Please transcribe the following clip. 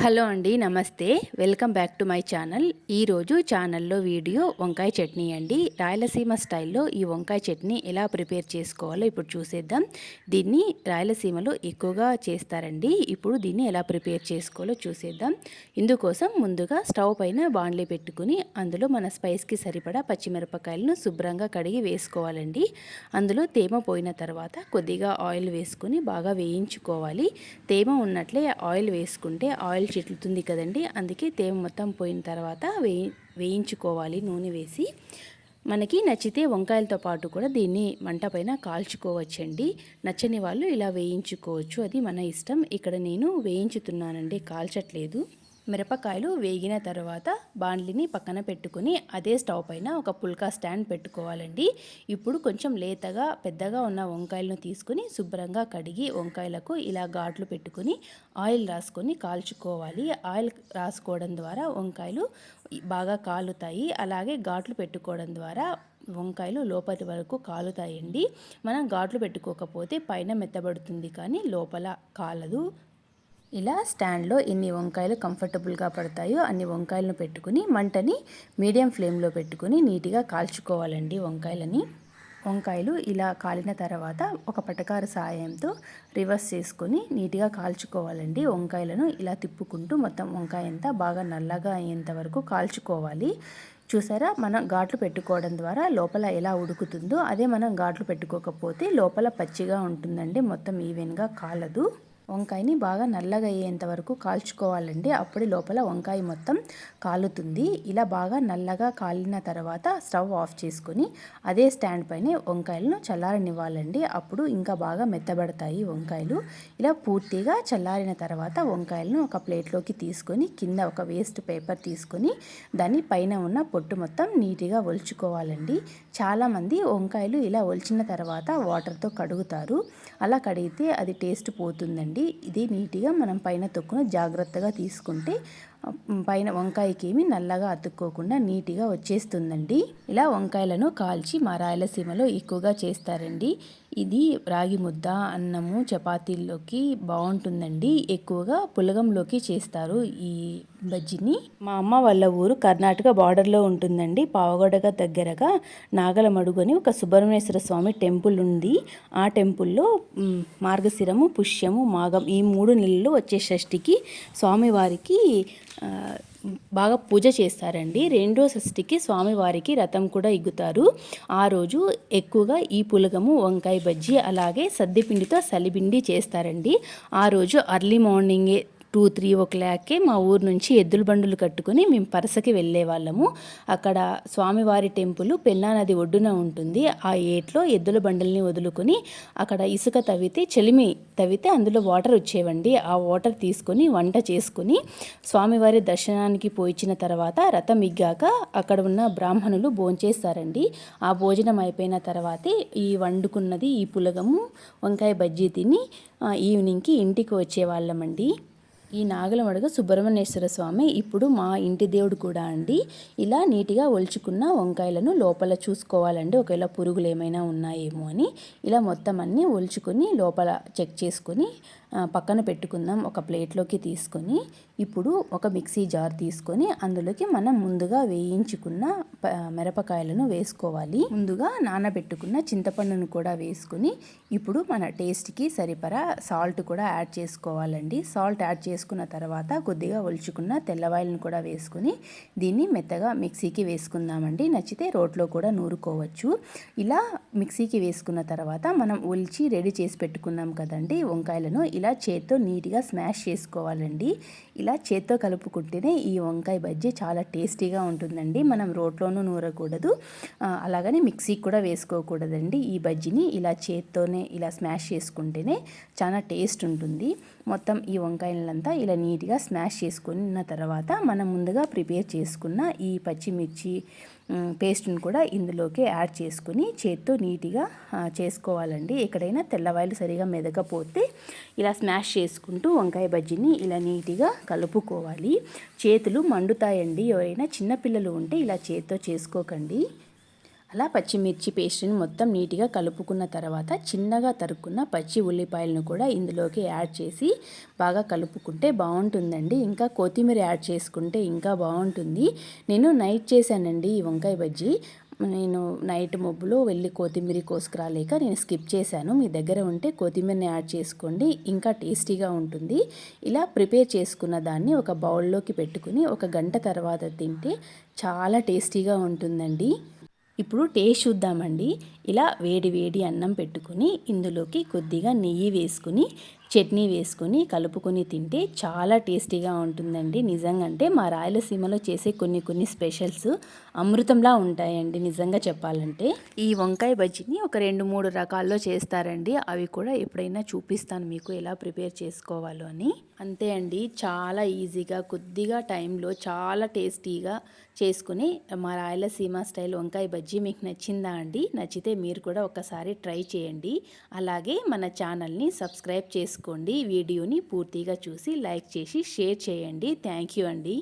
Hello అండి, నమస్తే. Welcome back to my channel. ఈరోజు ఛానల్లో వీడియో వంకాయ చట్నీ అండి. రాయలసీమ స్టైల్లో ఈ వంకాయ చట్నీ ఎలా ప్రిపేర్ చేసుకోవాలో ఇప్పుడు చూసేద్దాం. దీన్ని రాయలసీమలో ఎక్కువగా చేస్తారండి. ఇప్పుడు దీన్ని ఎలా ప్రిపేర్ చేసుకోవాలో చూసేద్దాం. ఇందుకోసం ముందుగా స్టవ్ పైన బాండ్లీ పెట్టుకుని అందులో మన స్పైస్కి సరిపడా పచ్చిమిరపకాయలను శుభ్రంగా కడిగి వేసుకోవాలండి. అందులో తేమ పోయిన తర్వాత కొద్దిగా ఆయిల్ వేసుకుని బాగా వేయించుకోవాలి. తేమ ఉన్నట్లే ఆయిల్ వేసుకుంటే ఆయిల్ చిట్లుతుంది కదండి, అందుకే తేమ మొత్తం పోయిన తర్వాత వేయించుకోవాలి నూనె వేసి. మనకి నచ్చితే వంకాయలతో పాటు కూడా దీన్ని మంట పైన కాల్చుకోవచ్చండి. నచ్చని వాళ్ళు ఇలా వేయించుకోవచ్చు, అది మన ఇష్టం. ఇక్కడ నేను వేయించుతున్నానండి, కాల్చట్లేదు. మిరపకాయలు వేగిన తర్వాత బాండ్లీని పక్కన పెట్టుకుని అదే స్టవ్ పైన ఒక పుల్కా స్టాండ్ పెట్టుకోవాలండి. ఇప్పుడు కొంచెం లేతగా పెద్దగా ఉన్న వంకాయలను తీసుకుని శుభ్రంగా కడిగి వంకాయలకు ఇలా ఘాట్లు పెట్టుకుని ఆయిల్ రాసుకొని కాల్చుకోవాలి. ఆయిల్ రాసుకోవడం ద్వారా వంకాయలు బాగా కాలుతాయి. అలాగే ఘాట్లు పెట్టుకోవడం ద్వారా వంకాయలు లోపలి వరకు కాలుతాయండి. మనం ఘాట్లు పెట్టుకోకపోతే పైన మెత్తబడుతుంది కానీ లోపల కాలదు. ఇలా స్టాండ్లో ఎన్ని వంకాయలు కంఫర్టబుల్గా పడతాయో అన్ని వంకాయలను పెట్టుకుని మంటని మీడియం ఫ్లేమ్లో పెట్టుకుని నీట్గా కాల్చుకోవాలండి వంకాయలని. వంకాయలు ఇలా కాలిన తర్వాత ఒక పటకారు సాయంతో రివర్స్ చేసుకొని నీట్గా కాల్చుకోవాలండి. వంకాయలను ఇలా తిప్పుకుంటూ మొత్తం వంకాయ అంతా బాగా నల్లగా అయ్యేంత వరకు కాల్చుకోవాలి. చూసారా, మనం ఘాట్లు పెట్టుకోవడం ద్వారా లోపల ఎలా ఉడుకుతుందో అదే మనం ఘాట్లు పెట్టుకోకపోతే లోపల పచ్చిగా ఉంటుందండి, మొత్తం ఈవెన్గా కాలదు. వంకాయని బాగా నల్లగా అయ్యేంత వరకు కాల్చుకోవాలండి, అప్పుడు లోపల వంకాయ మొత్తం కాలుతుంది. ఇలా బాగా నల్లగా కాలిన తర్వాత స్టవ్ ఆఫ్ చేసుకొని అదే స్టాండ్ పైన వంకాయలను చల్లారనివ్వాలండి. అప్పుడు ఇంకా బాగా మెత్తబడతాయి వంకాయలు. ఇలా పూర్తిగా చల్లారిన తర్వాత వంకాయలను ఒక ప్లేట్లోకి తీసుకొని కింద ఒక వేస్ట్ పేపర్ తీసుకొని దాని పైన ఉన్న పొట్టు మొత్తం నీట్గా ఒలుచుకోవాలండి. చాలామంది వంకాయలు ఇలా ఒలిచిన తర్వాత వాటర్తో కడుగుతారు. అలా కడిగితే అది టేస్ట్ పోతుందండి. ఇది నీట్గా మనం పైన తొక్కును జాగ్రత్తగా తీసుకుంటే పైన వంకాయకి ఏమి నల్లగా అతుక్కోకుండా నీట్గా వచ్చేస్తుందండి. ఇలా వంకాయలను కాల్చి మా రాయలసీమలో ఎక్కువగా చేస్తారండి. ఇది రాగి ముద్ద, అన్నము, చపాతీల్లోకి బాగుంటుందండి. ఎక్కువగా పులగంలోకి చేస్తారు ఈ బజ్జీని. మా అమ్మ వాళ్ళ ఊరు కర్ణాటక బార్డర్లో ఉంటుందండి. పావగడగ దగ్గరగా నాగలమడుగు అని ఒక సుబ్రహ్మణ్యేశ్వర స్వామి టెంపుల్ ఉంది. ఆ టెంపుల్లో మార్గశిరము, పుష్యము, మాఘం ఈ 3 నెలలు వచ్చే షష్ఠికి స్వామివారికి బాగా పూజ చేస్తారండి. 2వ షష్ఠికి స్వామివారికి రథం కూడా ఇగ్గుతారు. ఆ రోజు ఎక్కువగా ఈ పులగము, వంకాయ బజ్జీ అలాగే సద్దిపిండితో సలిపిండి చేస్తారండి. ఆ రోజు అర్లీ మార్నింగే 2-3 ఓ క్లాక్కే మా ఊరు నుంచి ఎద్దుల బండులు కట్టుకుని మేము పరసకి వెళ్ళే వాళ్ళము. అక్కడ స్వామివారి టెంపుల్ పెన్నా నది ఒడ్డున ఉంటుంది. ఆ ఏట్లో ఎద్దుల బండుల్ని వదులుకొని అక్కడ ఇసుక తవ్వితే అందులో వాటర్ వచ్చేవండి. ఆ వాటర్ తీసుకొని వంట చేసుకుని స్వామివారి దర్శనానికి పోయించిన తర్వాత రథం ఇగ్గాక అక్కడ ఉన్న బ్రాహ్మణులు భోంచేస్తారండి. ఆ భోజనం అయిపోయిన తర్వాతే ఈ వండుకున్నది ఈ పులగము, వంకాయ బజ్జీ తిని ఈవినింగ్కి ఇంటికి వచ్చేవాళ్ళమండి. ఈ నాగలమడుగు సుబ్రహ్మణ్యేశ్వర స్వామి ఇప్పుడు మా ఇంటి దేవుడు కూడా అండి. ఇలా నీట్గా ఒలుచుకున్న వంకాయలను లోపల చూసుకోవాలండి, ఒకవేళ పురుగులు ఏమైనా ఉన్నాయేమో అని. ఇలా మొత్తం అన్నీ ఒలుచుకొని లోపల చెక్ చేసుకొని పక్కన పెట్టుకుందాం ఒక ప్లేట్లోకి తీసుకొని. ఇప్పుడు ఒక మిక్సీ జార్ తీసుకొని అందులోకి మనం ముందుగా వేయించుకున్న మిరపకాయలను వేసుకోవాలి. ముందుగా నానబెట్టుకున్న చింతపండును కూడా వేసుకుని ఇప్పుడు మన టేస్ట్కి సరిపడా సాల్ట్ కూడా యాడ్ చేసుకోవాలండి. సాల్ట్ యాడ్ చేసుకున్న తర్వాత కొద్దిగా ఒలుచుకున్న తెల్లవాయలను కూడా వేసుకుని దీన్ని మెత్తగా మిక్సీకి వేసుకుందామండి. నచ్చితే రోట్లో కూడా నూరుకోవచ్చు. ఇలా మిక్సీకి వేసుకున్న తర్వాత మనం ఒలిచి రెడీ చేసి పెట్టుకున్నాం కదండి వంకాయలను, ఇలా చేత్తో నీట్గా స్మాష్ చేసుకోవాలండి. ఇలా చేత్తో కలుపుకుంటేనే ఈ వంకాయ బజ్జీ చాలా టేస్టీగా ఉంటుందండి. మనం రోట్లోనూ నూరకూడదు, అలాగని మిక్సీకి కూడా వేసుకోకూడదండి. ఈ బజ్జీని ఇలా చేత్తోనే ఇలా స్మాష్ చేసుకుంటేనే చాలా టేస్ట్ ఉంటుంది. మొత్తం ఈ వంకాయలంతా ఇలా నీట్గా స్మాష్ చేసుకున్న తర్వాత మనం ముందుగా ప్రిపేర్ చేసుకున్న ఈ పచ్చిమిర్చి పేస్ట్ని కూడా ఇందులోకి యాడ్ చేసుకుని చేత్తో నీట్గా చేసుకోవాలండి. ఎక్కడైనా తెల్లవాయలు సరిగా మెదకపోతే ఇలా స్మాష్ చేసుకుంటూ వంకాయ బజ్జీని ఇలా నీట్గా కలుపుకోవాలి. చేతులు మండుతాయండి, ఎవరైనా చిన్నపిల్లలు ఉంటే ఇలా చేత్తో చేసుకోకండి. అలా పచ్చిమిర్చి పేస్ట్ని మొత్తం నీట్గా కలుపుకున్న తర్వాత చిన్నగా తరుక్కున్న పచ్చి ఉల్లిపాయలను కూడా ఇందులోకి యాడ్ చేసి బాగా కలుపుకుంటే బాగుంటుందండి. ఇంకా కొత్తిమీర యాడ్ చేసుకుంటే ఇంకా బాగుంటుంది. నేను నైట్ చేశానండి ఈ వంకాయ బజ్జీ. నేను నైట్ మబ్బులో వెళ్ళి కొత్తిమీర కోసుకురాలేక నేను స్కిప్ చేశాను. మీ దగ్గర ఉంటే కొత్తిమీరని యాడ్ చేసుకోండి, ఇంకా టేస్టీగా ఉంటుంది. ఇలా ప్రిపేర్ చేసుకున్న దాన్ని ఒక బౌల్లోకి పెట్టుకుని ఒక గంట తర్వాత తింటే చాలా టేస్టీగా ఉంటుందండి. ఇప్పుడు టేస్ట్ చూద్దామండి. ఇలా వేడి వేడి అన్నం పెట్టుకుని ఇందులోకి కొద్దిగా నెయ్యి వేసుకుని చట్నీ వేసుకొని కలుపుకొని తింటే చాలా టేస్టీగా ఉంటుందండి. నిజంగా అంటే మా రాయలసీమలో చేసే కొన్ని స్పెషల్స్ అమృతంలా ఉంటాయండి నిజంగా చెప్పాలంటే. ఈ వంకాయ బజ్జీని ఒక 2-3 రకాల్లో చేస్తారండి. అవి కూడా ఎప్పుడైనా చూపిస్తాను మీకు ఎలా ప్రిపేర్ చేసుకోవాలో అని. అంతే అండి, చాలా ఈజీగా కొద్దిగా టైంలో చాలా టేస్టీగా చేసుకుని మా రాయలసీమ స్టైల్ వంకాయ బజ్జీ మీకు నచ్చిందా అండి? నచ్చితే మీరు కూడా ఒకసారి ట్రై చేయండి. అలాగే మన ఛానల్ని సబ్స్క్రైబ్ చేసుకోండి. వీడియోని పూర్తిగా చూసి లైక్ చేసి షేర్ చేయండి. థ్యాంక్ యూ అండి.